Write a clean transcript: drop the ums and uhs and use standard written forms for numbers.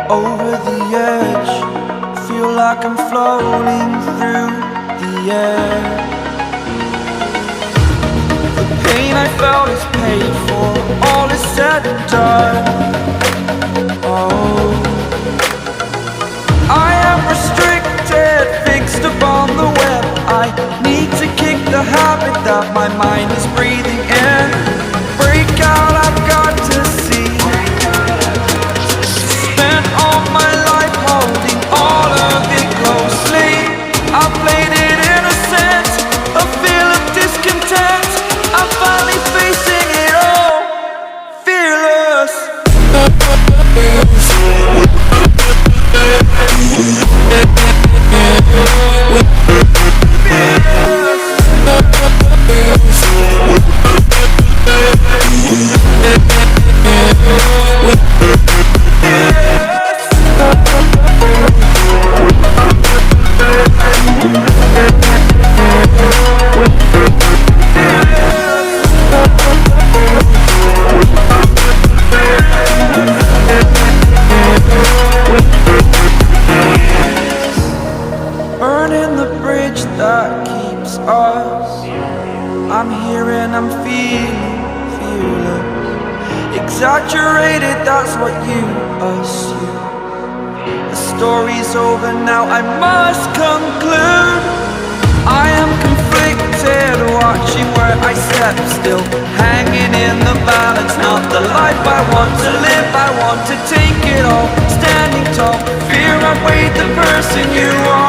over the edge. Feel like I'm floating through the air. The pain I felt is paid for, all is said and done. Oh, I am restricted, fixed upon the web. I need to kick the habit that my mind is breathing in. Break out, I've got to see. Spent all my life holding all of it closely. I played it innocent, a feel of discontent. I'm finally facing it all, fearless. Burning the bridge that keeps us. I'm here and I'm feeling fearless. Exaggerated, that's what you assume. The story's over now, I must conclude. I am conflicted, watching where I step still, hanging in the balance. Not the life I want to live, I want to take it all. Standing tall, fear I've weighed the person you are.